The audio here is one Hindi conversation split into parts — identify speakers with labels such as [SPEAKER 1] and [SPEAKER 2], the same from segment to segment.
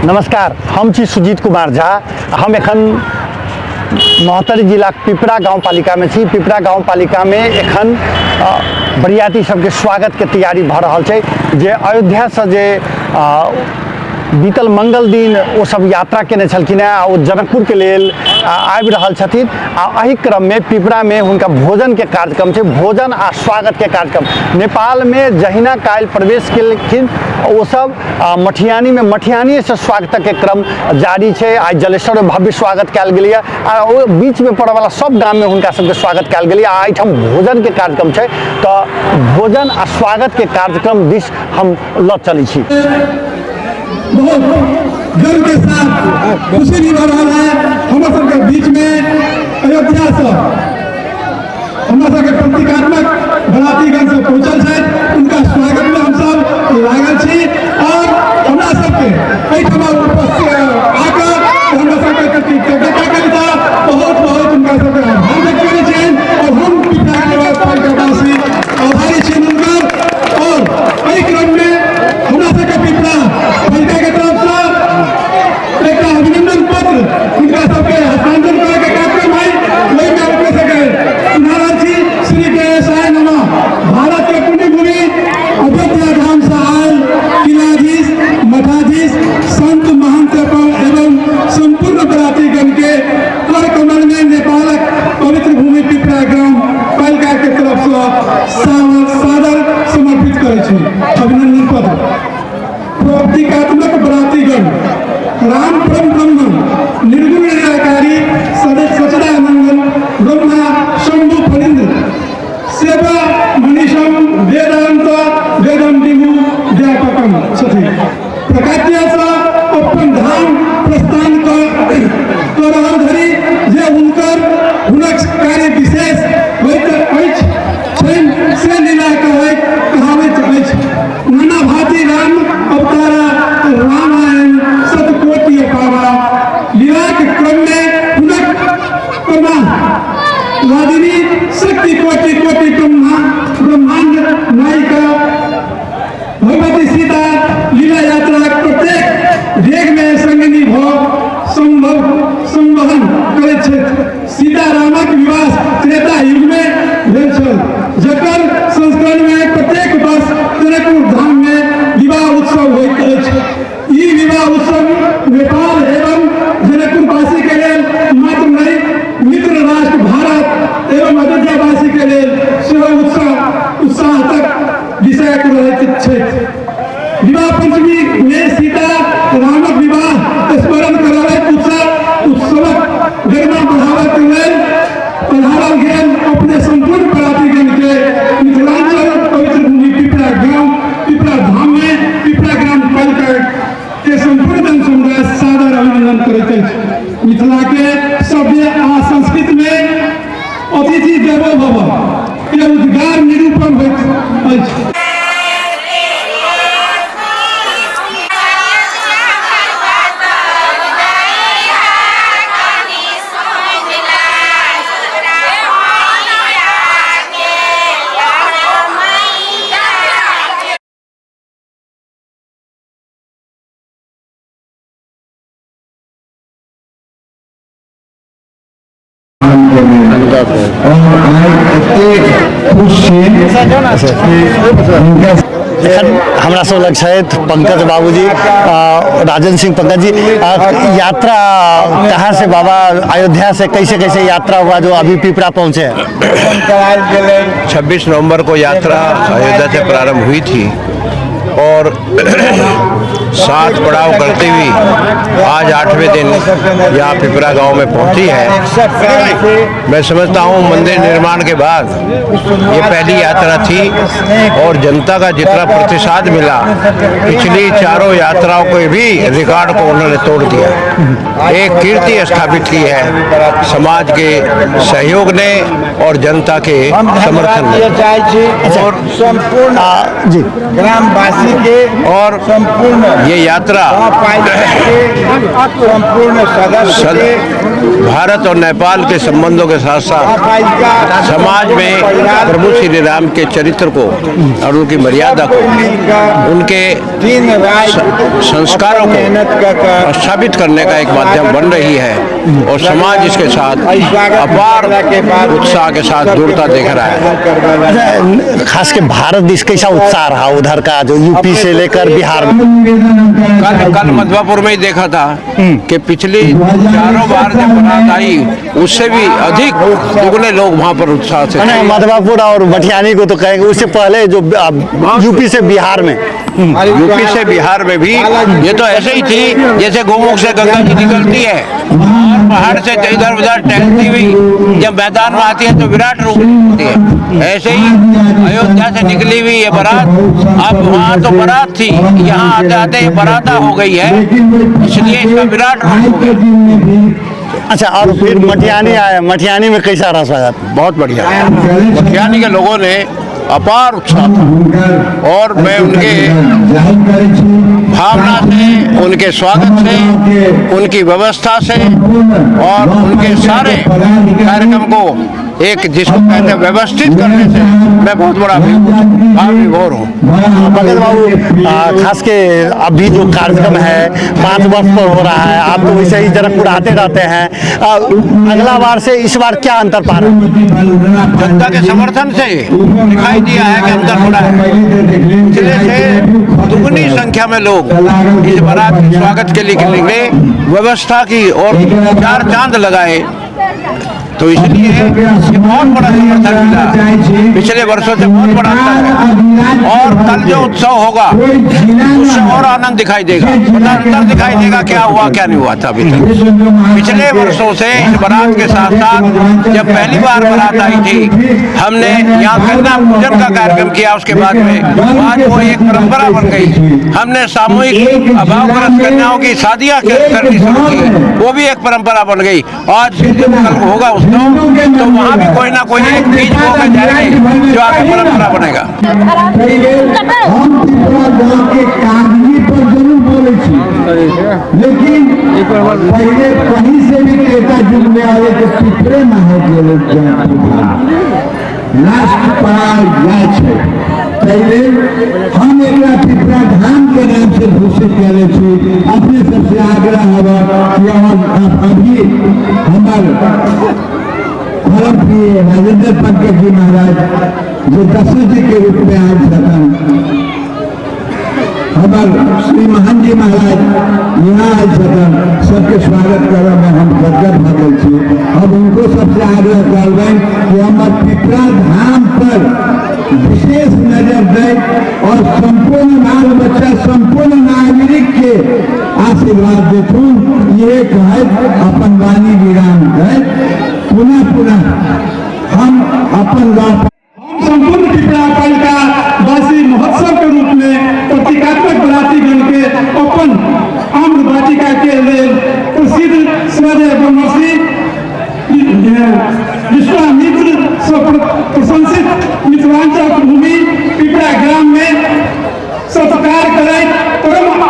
[SPEAKER 1] नमस्कार, हम छी सुजीत कुमार झा। हम एखन महतरी जिला पिपरा गाँव पालिका में छी। पिपरा गाँव पालिका में एखन बरियाती सबके स्वागत के तैयारी भ रहल छै। जे अयोध्या से जे बीतल मंगल दिन वो सब यात्रा केने छलखिन हैं, वो जनकपुर के लेल आबि रहल छथिन। एही क्रम में पिपरा में हुनका भोजन के कार्यक्रम छै, भोजन आ स्वागत के कार्यक्रम। नेपाल में जहिना काल्हि प्रवेश केलखिन वो सब मठियानी में मठियानी से स्वागत के क्रम जारी छै। आज जलेश्वर में भव्य स्वागत कयल गेल है आ वो बीच में पड़े वाला सब गाम में हुनका सबके स्वागत कयल गेल है। एहिठाम भोजन के कार्यक्रम छै, तो भोजन आ स्वागत के कार्यक्रम दिस हम ल चलै छी।
[SPEAKER 2] बहुत गर्व के साथ खुशी निभा रहा है हम सबके बीच में अयोध्या से हम सबके प्रतीकात्मक बरातीगण से पहुंचल है। उनका स्वागत में हम सब लागल छी और हमरा सबके एहिठाम उपस्थित आकर हमरा सबके कृतज्ञता करता बहुत बहुत उनका सबके आभार व्यक्त करै छी और हम पिपरा निवास पालिकावासी आभारी छी उनकर। और एहि क्रम में हमरा सबके पिपरा पालिका के तरफ से एक अभिनंदन पत्र उनका सबके हस्तांतरण करे के कार्यक्रम है। वही में अपने सके नारायण जी श्री गणेशाय नमः। भारत के पुण्य भूमि अयोध्या धाम से आयल किलाधीश मठाधीश संत महंत एवं संपूर्ण बरातीगण के कर कमल में नेपालक पवित्र भूमि पिपरा ग्राम पालिका के तरफ से सादर समर्पित करे छी अभिनंदन पत्र। प्रतीकात्मक बरातीगण राम ब्रह्म निर्गुण निराकारी सचिदानंदन ब्रह्मा शंभु फणीन्द्र सेवा मनीषम वेदांत वेदम विभु व्यापकम छथि। प्रकाट्य से अपन धाम प्रस्थान कर रहल धरि जे हुनक कार्य विशेष होइत अछि से लीला कहावैत अछि। नाना भांति राम अवतारा रामायण सतकोटि पावा लीला के क्रम में हुनक वादिनी शक्ति कोटि कोटि ब्रह्मांड नायिका भगवती सीता लीला यात्रा प्रत्येक डेग में संगिनी संवहन करैत छथि। सीता रामक विवाह त्रेता युग में भेल छल, जकर संस्करण में प्रत्येक वर्ष जनकपुर धाम में विवाह उत्सव होइत अछि। ई विवाह उत्सव नेपाल एवं जनकपुर वासी के लेल मात्र नहीं, मित्र राष्ट्र भारत एवं अयोध्या वासी के लेल सेहो उत्साह तक विषय रहैत छथि। विवाह पंचमी में सीता रामक विवाह स्मरण कराबैत उत्सवक गरिमा बढ़ाबैत लेल पधारल गेल अपने संपूर्ण बरातीगण के मिथिलांचल पवित्र भूमि पिपरा गांव पिपरा धाम में पिपरा ग्राम पालिका के संपूर्ण जन समुदाय सादर अभिनंदन करैत अछि। मिथिला के सभ्य आ संस्कृति में अतिथि देवो भव के उद्गार निरूपण होइत अछि।
[SPEAKER 1] हमरा सब लग छथि पंकज बाबूजी, राजन सिंह। पंकज जी, यात्रा कहाँ से बाबा अयोध्या से कैसे कैसे यात्रा हुआ जो अभी पिपरा पहुँचे?
[SPEAKER 3] 26 नवंबर को यात्रा अयोध्या से प्रारंभ हुई थी और 7 पड़ाव करते हुए आज 8वें दिन यहाँ पिपरा गांव में पहुंची है। मैं समझता हूँ मंदिर निर्माण के बाद ये पहली यात्रा थी और जनता का जितना प्रतिसाद मिला पिछली 4 यात्राओं को भी रिकॉर्ड को उन्होंने तोड़ दिया। एक कीर्ति स्थापित की है समाज के सहयोग ने और जनता के समर्थन ने और
[SPEAKER 1] जी
[SPEAKER 4] ग्रामवासी के
[SPEAKER 3] और
[SPEAKER 4] संपूर्ण
[SPEAKER 3] ये यात्रा
[SPEAKER 4] संपूर्ण सदस्य
[SPEAKER 3] भारत और नेपाल के संबंधों के साथ साथ समाज में प्रभु श्री राम के चरित्र को और उनकी मर्यादा को, उनके संस्कारों को स्थापित करने का एक माध्यम बन रही है और समाज इसके साथ अपार उत्साह के साथ जुड़ता दिख रहा है।
[SPEAKER 1] खास के भारत देश कैसा उत्साह रहा उधर का, जो यूपी से लेकर बिहार में?
[SPEAKER 3] कल मधुपुर में ही देखा था कि पिछली चारों बार जब बारात आई उससे भी अधिक दुगने लोग वहाँ पर उत्साह से थे।
[SPEAKER 1] मधुपुर और मटियानी को तो कहेंगे, उससे पहले जो यूपी से बिहार में,
[SPEAKER 3] यूपी से बिहार में भी ये तो ऐसे ही थी जैसे गोमुख से गंगा जी निकलती है और पहाड़ से इधर उधर टहलती हुई जब मैदान में आती है तो विराट रूप होती है। ऐसे ही अयोध्या से निकली हुई ये बारात, अब वहाँ तो बारात थी, यहाँ आते आते ये बाराता हो गई है, इसलिए इसका विराट रूप हो गया।
[SPEAKER 1] अच्छा, और फिर मटियानी आया, मटियानी में कैसा रहा स्वागत?
[SPEAKER 3] बहुत बढ़िया। मटियानी के लोगों ने अपार उत्साह था और मैं उनके भावना से, उनके स्वागत से, उनकी व्यवस्था से और उनके सारे कार्यक्रम को एक जिसको कहते हैं व्यवस्थित करने से मैं बहुत बड़ा विभोर हूँ।
[SPEAKER 1] भगत बाबू, खास के अभी जो कार्यक्रम है 5 वर्ष पर हो रहा है, आप तो वैसे ही जनकपुर आते रहते हैं, अगला बार से इस बार क्या अंतर पा रहे हैं?
[SPEAKER 3] जनता के समर्थन से दिखाई दिया है कि अंतर पड़ा है। जिले से दुगनी संख्या में लोग इस बारात के स्वागत के लिए निकले, व्यवस्था की और 4 चांद लगाए, तो इसलिए ये बहुत बड़ा समर्थन मिला। पिछले वर्षों से बहुत बड़ा अंतर है और कल जो उत्सव होगा उससे और आनंद दिखाई देगा, अंतर दिखाई देगा क्या हुआ क्या नहीं हुआ था अभी तक। पिछले वर्षों से इस बारात के साथ साथ जब पहली बार बारात आई थी, हमने यहाँ कन्या पूजन का कार्यक्रम किया, उसके बाद में आज वो एक परंपरा बन गई। हमने सामूहिक अभावग्रस्त कन्याओं की शादियाँ करनी शुरू की, वो भी एक परंपरा बन गई। आज कल होगा तो वहाँ भी कोई ना कोई एक बीज बो के जाएंगे जो आगे परंपरा बनेगा।
[SPEAKER 2] लेकिन पहले कहीं से भी त्रेता युग में आए तो पिपरे लास्ट पड़ाव पहले हम एक पिपरा धाम के नाम से घोषित करे अपने सबसे आग्रह होगा कि अभी हमारे परम प्रिय राजेंद्र पंकज जी महाराज जो दशरथ जी के रूप में आज सदन, हमारे श्री महान जी महाराज यहाँ आज सदन सबके स्वागत कर हम गदगद भागल छी। अब उनको सबसे आग्रह कर रहे कि हमारे पिपरा धाम पर विशेष नजर दे और संपूर्ण बाल बच्चा, संपूर्ण नागरिक के आशीर्वाद देखू। ये कहे अपन वाणी विराम है, पुनः पुनः हम अपन गाँव संपूर्ण पिपरा पालिका वासी महोत्सव के रूप में प्रतीकात्मक बरातीगण के अपन आम्र वाटिका के लिए प्रसिद्ध स्वर्गीय ब्रह्मश्री विश्वामित्र प्रशंसित मिथिलांचल भूमि पिपरा ग्राम में सत्कार करे परम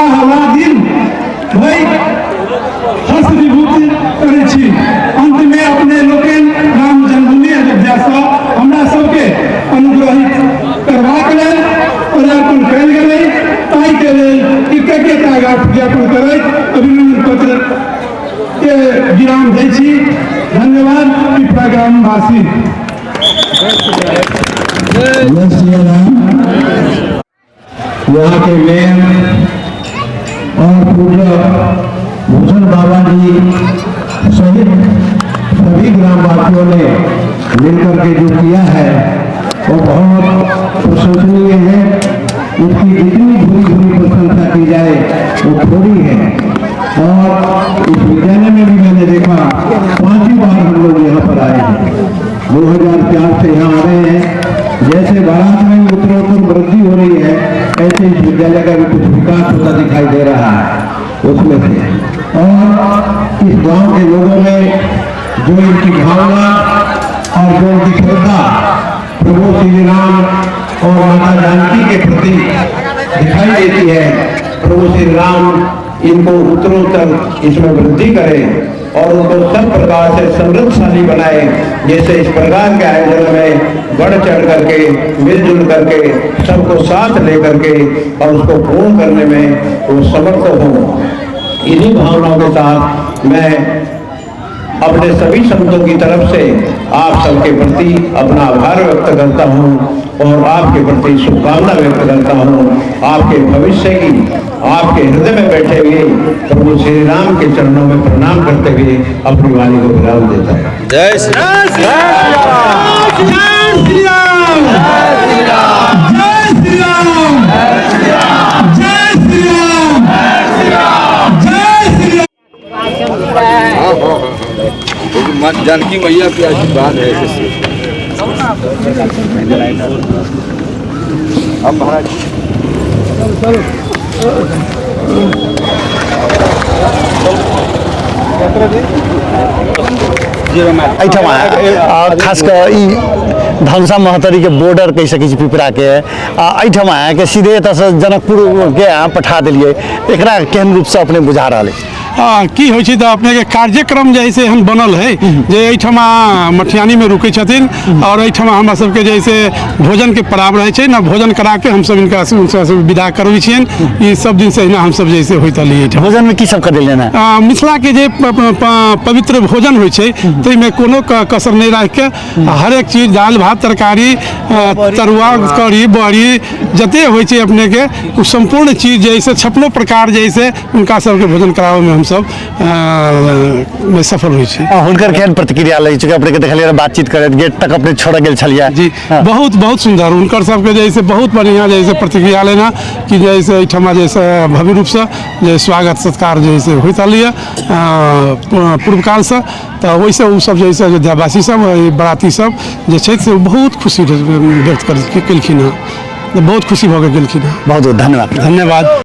[SPEAKER 2] आह्लादित भई हर्ष विभूति करे छी। अंत में अपने लोकन राम जन्मभूमि अयोध्या से हमरा सबके अनुग्रहित करबाक लेल पदार्पण कयल गेलै, ताहि के लेल कृतज्ञता ज्ञापन करैत अभिनंदन पत्र के विराम दै छी। धन्यवाद पिपरा ग्राम वासी। यहाँ के मेयर और पूज्य भूषण बाबा जी सहित सभी ग्रामवासियों ने मिलकर के जो किया है वो बहुत प्रशंसनीय है। उसकी जितनी बुरी बुरी प्रशंसा की जाए वो थोड़ी है। और इस विद्यालय में भी मैंने देखा 5वीं बार हम लोग यहाँ पर आए हैं, 2004 से यहाँ आ रहे हैं। जैसे बारात में उत्तरोत्तर वृद्धि हो रही है, ऐसे इस विद्यालय का भी कुछ विकास होता दिखाई दे रहा है उसमें से। और इस गांव के लोगों में जो इनकी भावना और जो इनकी श्रद्धा प्रभु श्री राम और माता जानकी के प्रति दिखाई देती है। प्रभु श्री राम
[SPEAKER 3] इनको उत्तरोत्तर इसमें वृद्धि करें और उनको सब प्रकार से समृद्धशाली बनाए। जैसे इस प्रकार के आयोजन में बढ़ चढ़ करके मिलजुल करके सबको साथ लेकर के और उसको पूर्ण करने में वो समर्थ हों। इन्हीं भावनाओं के साथ मैं अपने सभी संतों की तरफ से आप सबके प्रति अपना आभार व्यक्त करता हूं और आपके प्रति शुभकामना व्यक्त करता हूं। आपके भविष्य की आपके हृदय में बैठे हुए प्रभु श्री राम के चरणों में प्रणाम करते हुए अपनी वाणी को विराम देता है।
[SPEAKER 4] जय श्री राम।
[SPEAKER 2] जय श्री राम। जय श्री राम। जय श्री राम। जय श्री राम।
[SPEAKER 4] जानकी मैया की आशीर्वाद है इससे। अब महाराज
[SPEAKER 1] खास कर धनसा महतरी के बॉर्डर कह सकै छी पिपरा के एहिठमा के सीधे एतऽ से जनकपुर के पठा दिलिए एकरा केहन रूप से अपने बुझा रहा है
[SPEAKER 5] की होइ छै तऽ अपने के कार्यक्रम जैसे हम बनल है जे एहिठमा मठियानी में रुकै छथिन और एहिठमा हमरा सबके जैसे भोजन के पड़ाव रहे छै ना भोजन करा के हम सब इनका विदा करबै छियन। ई सब दिन से हम सब जैसे होइत अलियै
[SPEAKER 1] भोजन में की सब कर देलिए ना
[SPEAKER 5] मिथिला के जे पवित्र भोजन होइ छै ताहिमे कोनो कसर नहीं राख के हर एक चीज दाल भात तरकारी तरुआ कढ़ी बड़ी जते होइ छै अपने के उ संपूर्ण चीज जैसे 56 प्रकार जैसे उनका सबके भोजन करावे में सब में सफल हुई छी।
[SPEAKER 1] हुनकर केहन प्रतिक्रिया लै छै अपने के देखलिए बातचीत करैत गेट तक अपने छोड़ गेल छलिए
[SPEAKER 5] जी बहुत बहुत सुंदर उनकर सबके जैसे बहुत बढ़िया जैसे प्रतिक्रिया लेना कि जैसे एहिठमा जैसे भव्य रूप से जे स्वागत सत्कार जैसे होइत अलिए पूर्व काल से तो वैसे उ सब जैसे अयोध्यावासी सब बराती सब जे छै से बहुत खुशी व्यक्त केलखिन हँ बहुत खुशी भऽ गेलखिन हँ।
[SPEAKER 1] बहुत बहुत धन्यवाद।
[SPEAKER 5] धन्यवाद।